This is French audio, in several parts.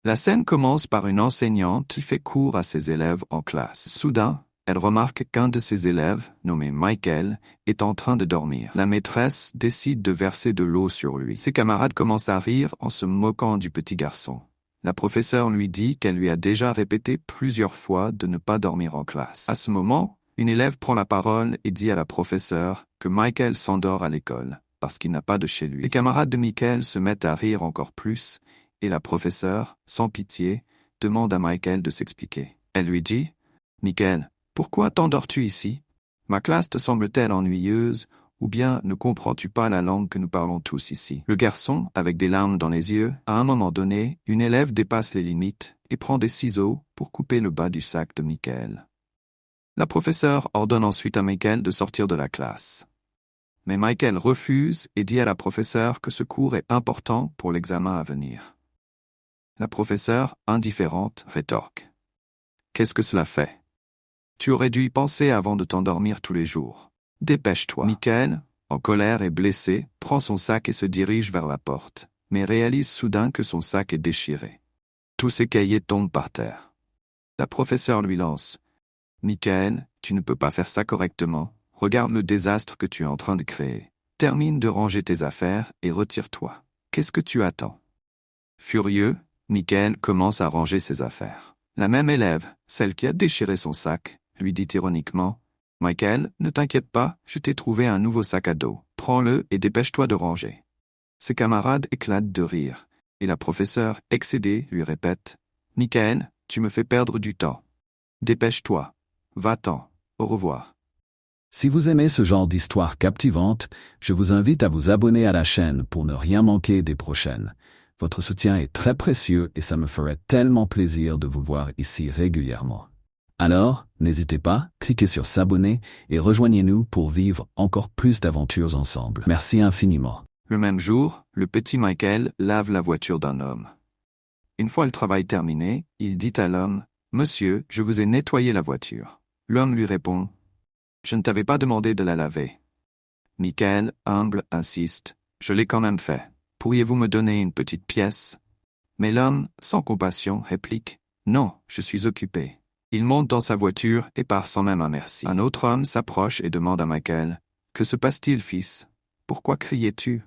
La scène commence par une enseignante qui fait cours à ses élèves en classe. Soudain, elle remarque qu'un de ses élèves, nommé Michael, est en train de dormir. La maîtresse décide de verser de l'eau sur lui. Ses camarades commencent à rire en se moquant du petit garçon. La professeure lui dit qu'elle lui a déjà répété plusieurs fois de ne pas dormir en classe. À ce moment, une élève prend la parole et dit à la professeure que Michael s'endort à l'école, parce qu'il n'a pas de chez lui. Les camarades de Michael se mettent à rire encore plus, et la professeure, sans pitié, demande à Michael de s'expliquer. Elle lui dit « Michael, pourquoi t'endors-tu ici? Ma classe te semble-t-elle ennuyeuse, ou bien ne comprends-tu pas la langue que nous parlons tous ici ?» Le garçon, avec des larmes dans les yeux, à un moment donné, une élève dépasse les limites et prend des ciseaux pour couper le bas du sac de Michael. La professeure ordonne ensuite à Michael de sortir de la classe. Mais Michael refuse et dit à la professeure que ce cours est important pour l'examen à venir. La professeure, indifférente, rétorque. « Qu'est-ce que cela fait? Tu aurais dû y penser avant de t'endormir tous les jours. Dépêche-toi. » Michael, en colère et blessé, prend son sac et se dirige vers la porte, mais réalise soudain que son sac est déchiré. Tous ses cahiers tombent par terre. La professeure lui lance « Michael, tu ne peux pas faire ça correctement. Regarde le désastre que tu es en train de créer. Termine de ranger tes affaires et retire-toi. Qu'est-ce que tu attends? » Furieux, Michael commence à ranger ses affaires. La même élève, celle qui a déchiré son sac, lui dit ironiquement « Michael, ne t'inquiète pas, je t'ai trouvé un nouveau sac à dos. Prends-le et dépêche-toi de ranger. » Ses camarades éclatent de rire, et la professeure, excédée, lui répète « Michael, tu me fais perdre du temps. Dépêche-toi. Va-t'en. Au revoir. » Si vous aimez ce genre d'histoire captivante, je vous invite à vous abonner à la chaîne pour ne rien manquer des prochaines. Votre soutien est très précieux et ça me ferait tellement plaisir de vous voir ici régulièrement. Alors, n'hésitez pas, cliquez sur s'abonner et rejoignez-nous pour vivre encore plus d'aventures ensemble. Merci infiniment. Le même jour, le petit Michael lave la voiture d'un homme. Une fois le travail terminé, il dit à l'homme « Monsieur, je vous ai nettoyé la voiture. » L'homme lui répond « Je ne t'avais pas demandé de la laver. » Michael, humble, insiste « Je l'ai quand même fait. Pourriez-vous me donner une petite pièce ?» Mais l'homme, sans compassion, réplique « Non, je suis occupé. » Il monte dans sa voiture et part sans même un merci. Un autre homme s'approche et demande à Michael « Que se passe-t-il, fils? Pourquoi criais-tu »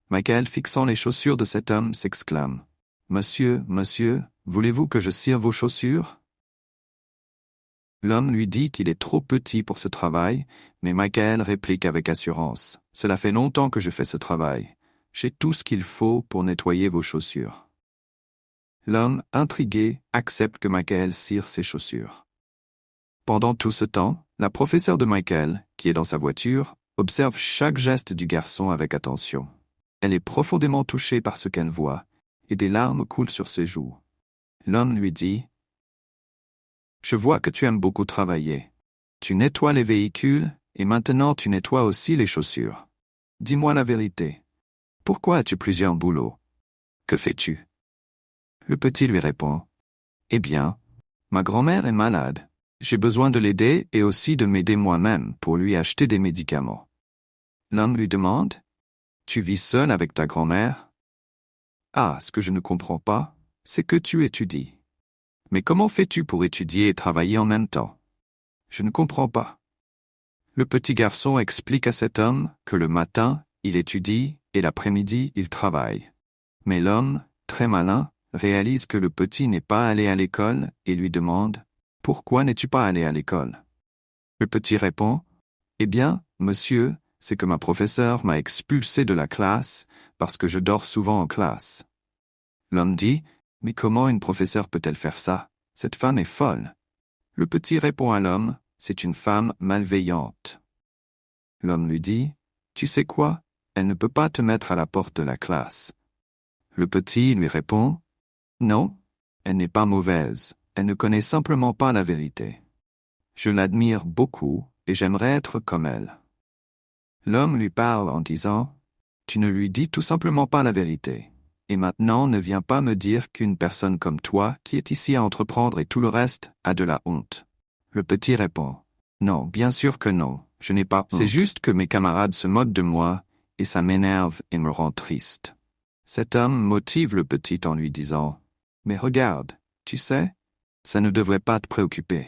Michael, fixant les chaussures de cet homme, s'exclame « Monsieur, monsieur, voulez-vous que je cire vos chaussures ?» L'homme lui dit qu'il est trop petit pour ce travail, mais Michael réplique avec assurance « Cela fait longtemps que je fais ce travail. J'ai tout ce qu'il faut pour nettoyer vos chaussures. » L'homme, intrigué, accepte que Michael cire ses chaussures. Pendant tout ce temps, la professeure de Michael, qui est dans sa voiture, observe chaque geste du garçon avec attention. Elle est profondément touchée par ce qu'elle voit, et des larmes coulent sur ses joues. L'homme lui dit « Je vois que tu aimes beaucoup travailler. Tu nettoies les véhicules, et maintenant tu nettoies aussi les chaussures. Dis-moi la vérité. Pourquoi as-tu plusieurs boulots? Que fais-tu? » Le petit lui répond « Eh bien, ma grand-mère est malade. J'ai besoin de l'aider et aussi de m'aider moi-même pour lui acheter des médicaments. » L'homme lui demande « Tu vis seul avec ta grand-mère? » Ah, ce que je ne comprends pas, c'est que tu étudies. Mais comment fais-tu pour étudier et travailler en même temps? Je ne comprends pas. Le petit garçon explique à cet homme que le matin, il étudie et l'après-midi, il travaille. Mais l'homme, très malin, réalise que le petit n'est pas allé à l'école et lui demande « Pourquoi n'es-tu pas allé à l'école ?» Le petit répond « Eh bien, monsieur, c'est que ma professeure m'a expulsé de la classe parce que je dors souvent en classe. » L'homme dit « Mais comment une professeure peut-elle faire ça? Cette femme est folle. » Le petit répond à l'homme « C'est une femme malveillante. » L'homme lui dit « Tu sais quoi? Elle ne peut pas te mettre à la porte de la classe. » Le petit lui répond « Non, elle n'est pas mauvaise, elle ne connaît simplement pas la vérité. Je l'admire beaucoup et j'aimerais être comme elle. » L'homme lui parle en disant « Tu ne lui dis tout simplement pas la vérité. Et maintenant ne viens pas me dire qu'une personne comme toi, qui est ici à entreprendre et tout le reste, a de la honte. » Le petit répond « Non, bien sûr que non, je n'ai pas honte. C'est juste que mes camarades se moquent de moi et ça m'énerve et me rend triste. » Cet homme motive le petit en lui disant Mais regarde, tu sais, ça ne devrait pas te préoccuper.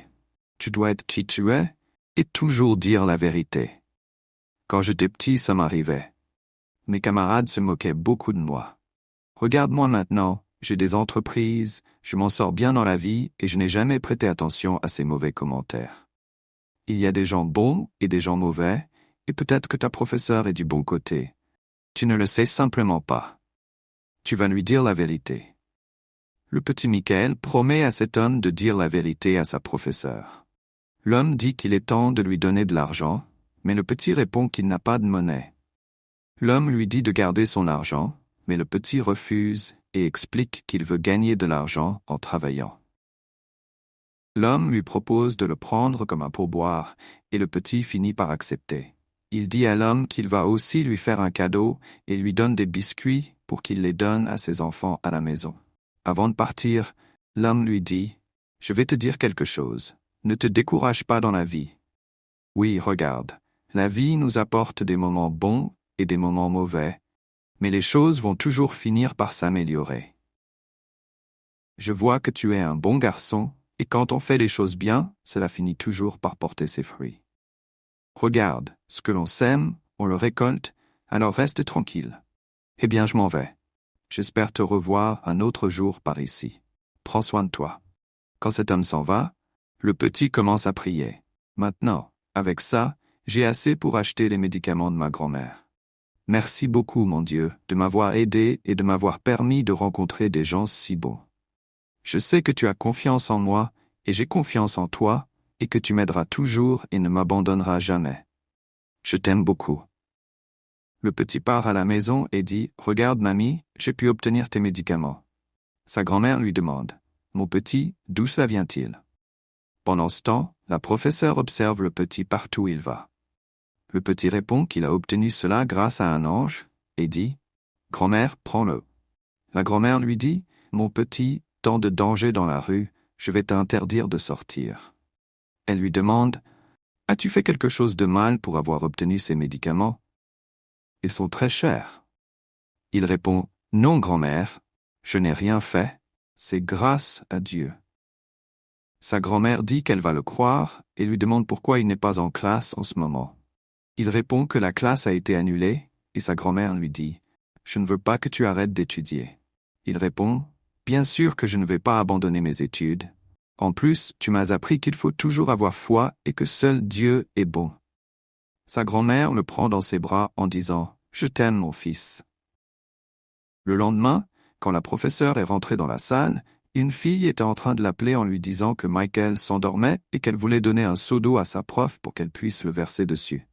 Tu dois être qui tu es et toujours dire la vérité. Quand j'étais petit, ça m'arrivait. Mes camarades se moquaient beaucoup de moi. Regarde-moi maintenant, j'ai des entreprises, je m'en sors bien dans la vie et je n'ai jamais prêté attention à ces mauvais commentaires. Il y a des gens bons et des gens mauvais, et peut-être que ta professeure est du bon côté. Tu ne le sais simplement pas. Tu vas lui dire la vérité. Le petit Michael promet à cet homme de dire la vérité à sa professeure. L'homme dit qu'il est temps de lui donner de l'argent, mais le petit répond qu'il n'a pas de monnaie. L'homme lui dit de garder son argent, mais le petit refuse et explique qu'il veut gagner de l'argent en travaillant. L'homme lui propose de le prendre comme un pourboire, et le petit finit par accepter. Il dit à l'homme qu'il va aussi lui faire un cadeau et lui donne des biscuits pour qu'il les donne à ses enfants à la maison. Avant de partir, l'homme lui dit « Je vais te dire quelque chose. Ne te décourage pas dans la vie. Oui, regarde, la vie nous apporte des moments bons et des moments mauvais, mais les choses vont toujours finir par s'améliorer. Je vois que tu es un bon garçon, et quand on fait les choses bien, cela finit toujours par porter ses fruits. Regarde, ce que l'on sème, on le récolte, alors reste tranquille. Eh bien, je m'en vais. J'espère te revoir un autre jour par ici. Prends soin de toi. » Quand cet homme s'en va, le petit commence à prier. Maintenant, avec ça, j'ai assez pour acheter les médicaments de ma grand-mère. Merci beaucoup, mon Dieu, de m'avoir aidé et de m'avoir permis de rencontrer des gens si bons. Je sais que tu as confiance en moi, et j'ai confiance en toi, et que tu m'aideras toujours et ne m'abandonneras jamais. Je t'aime beaucoup. Le petit part à la maison et dit « Regarde, mamie, j'ai pu obtenir tes médicaments. » Sa grand-mère lui demande « Mon petit, d'où cela vient-il » Pendant ce temps, la professeure observe le petit partout où il va. Le petit répond qu'il a obtenu cela grâce à un ange, et dit « Grand-mère, prends-le. » La grand-mère lui dit « Mon petit, tant de danger dans la rue, je vais t'interdire de sortir. » Elle lui demande « As-tu fait quelque chose de mal pour avoir obtenu ces médicaments ? Ils sont très chers. » Il répond « Non, grand-mère, je n'ai rien fait, c'est grâce à Dieu. » Sa grand-mère dit qu'elle va le croire et lui demande pourquoi il n'est pas en classe en ce moment. Il répond que la classe a été annulée et sa grand-mère lui dit « Je ne veux pas que tu arrêtes d'étudier. » Il répond « Bien sûr que je ne vais pas abandonner mes études. En plus, tu m'as appris qu'il faut toujours avoir foi et que seul Dieu est bon. » Sa grand-mère le prend dans ses bras en disant « Je t'aime, mon fils. » Le lendemain, quand la professeure est rentrée dans la salle, une fille était en train de l'appeler en lui disant que Michael s'endormait et qu'elle voulait donner un seau d'eau à sa prof pour qu'elle puisse le verser dessus.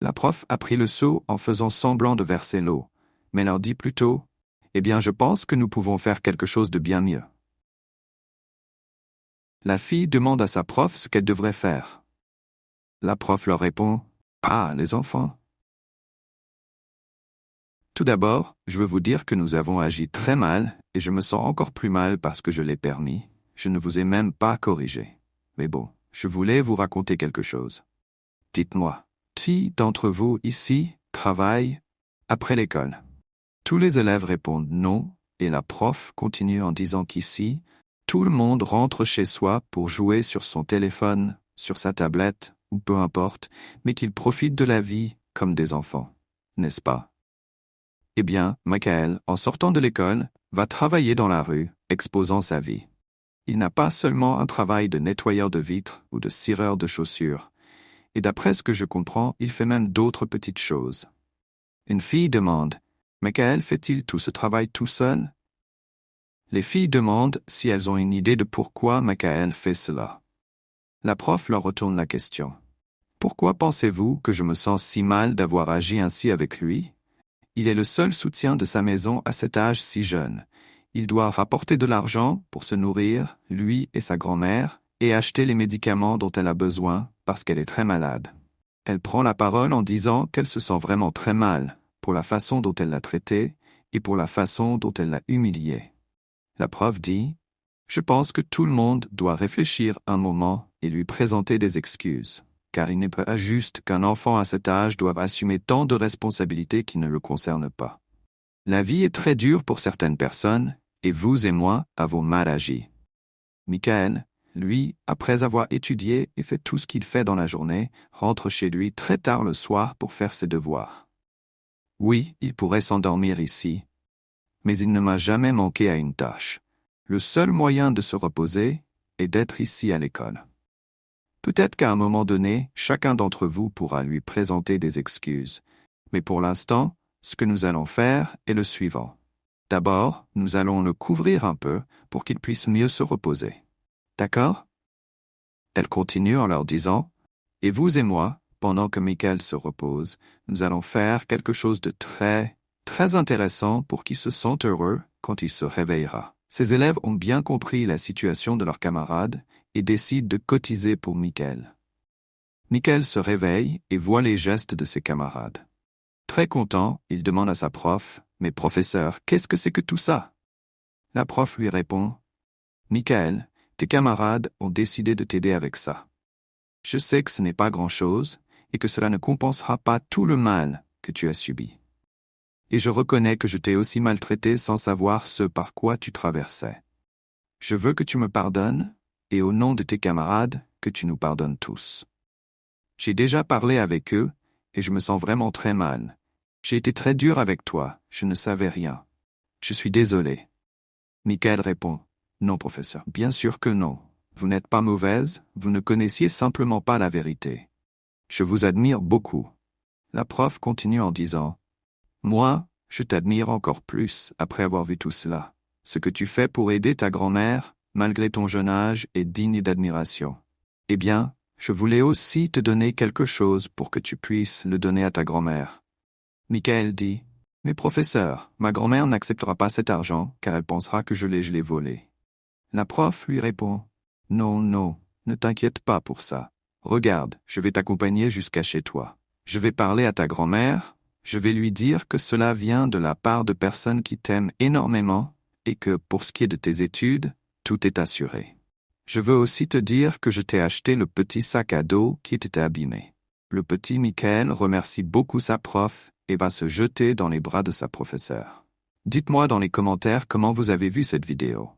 La prof a pris le seau en faisant semblant de verser l'eau, mais leur dit plutôt « Eh bien, je pense que nous pouvons faire quelque chose de bien mieux. » La fille demande à sa prof ce qu'elle devrait faire. La prof leur répond « Ah, les enfants. » Tout d'abord, je veux vous dire que nous avons agi très mal et je me sens encore plus mal parce que je l'ai permis. Je ne vous ai même pas corrigé. Mais bon, je voulais vous raconter quelque chose. Dites-moi, qui d'entre vous ici travaille après l'école? Tous les élèves répondent non et la prof continue en disant qu'ici, tout le monde rentre chez soi pour jouer sur son téléphone, sur sa tablette ou peu importe, mais qu'il profite de la vie comme des enfants, n'est-ce pas? Eh bien, Michael, en sortant de l'école, va travailler dans la rue, exposant sa vie. Il n'a pas seulement un travail de nettoyeur de vitres ou de cireur de chaussures. Et d'après ce que je comprends, il fait même d'autres petites choses. Une fille demande « Michael fait-il tout ce travail tout seul ?» Les filles demandent si elles ont une idée de pourquoi Michael fait cela. La prof leur retourne la question. « Pourquoi pensez-vous que je me sens si mal d'avoir agi ainsi avec lui ? Il est le seul soutien de sa maison à cet âge si jeune. Il doit rapporter de l'argent pour se nourrir, lui et sa grand-mère, et acheter les médicaments dont elle a besoin parce qu'elle est très malade. » Elle prend la parole en disant qu'elle se sent vraiment très mal pour la façon dont elle l'a traité et pour la façon dont elle l'a humilié. La prof dit « Je pense que tout le monde doit réfléchir un moment et lui présenter des excuses. » Car il n'est pas juste qu'un enfant à cet âge doive assumer tant de responsabilités qui ne le concernent pas. La vie est très dure pour certaines personnes, et vous et moi avons mal agi. Michael, lui, après avoir étudié et fait tout ce qu'il fait dans la journée, rentre chez lui très tard le soir pour faire ses devoirs. Oui, il pourrait s'endormir ici, mais il ne m'a jamais manqué à une tâche. Le seul moyen de se reposer est d'être ici à l'école. Peut-être qu'à un moment donné, chacun d'entre vous pourra lui présenter des excuses, mais pour l'instant, ce que nous allons faire est le suivant. D'abord, nous allons le couvrir un peu pour qu'il puisse mieux se reposer. D'accord? Elle continue en leur disant, « Et vous et moi, pendant que Michael se repose, nous allons faire quelque chose de très, très intéressant pour qu'il se sente heureux quand il se réveillera. » Ces élèves ont bien compris la situation de leurs camarades et décident de cotiser pour Michael. Michael se réveille et voit les gestes de ses camarades. Très content, il demande à sa prof, « Mais professeur, qu'est-ce que c'est que tout ça ?» La prof lui répond, « Michael, tes camarades ont décidé de t'aider avec ça. Je sais que ce n'est pas grand-chose et que cela ne compensera pas tout le mal que tu as subi. Et je reconnais que je t'ai aussi maltraité sans savoir ce par quoi tu traversais. Je veux que tu me pardonnes et au nom de tes camarades, que tu nous pardonnes tous. J'ai déjà parlé avec eux et je me sens vraiment très mal. J'ai été très dur avec toi, je ne savais rien. Je suis désolé. » Michael répond, « Non, professeur, bien sûr que non. Vous n'êtes pas mauvaise, vous ne connaissiez simplement pas la vérité. Je vous admire beaucoup. » La prof continue en disant, « Moi, je t'admire encore plus après avoir vu tout cela. Ce que tu fais pour aider ta grand-mère, malgré ton jeune âge, est digne d'admiration. Eh bien, je voulais aussi te donner quelque chose pour que tu puisses le donner à ta grand-mère. » Michael dit, « Mais professeur, ma grand-mère n'acceptera pas cet argent car elle pensera que je l'ai volé. » La prof lui répond, « Non, non, ne t'inquiète pas pour ça. Regarde, je vais t'accompagner jusqu'à chez toi. Je vais parler à ta grand-mère, je vais lui dire que cela vient de la part de personnes qui t'aiment énormément et que, pour ce qui est de tes études, tout est assuré. Je veux aussi te dire que je t'ai acheté le petit sac à dos qui était abîmé. » Le petit Michael remercie beaucoup sa prof et va se jeter dans les bras de sa professeure. Dites-moi dans les commentaires comment vous avez vu cette vidéo.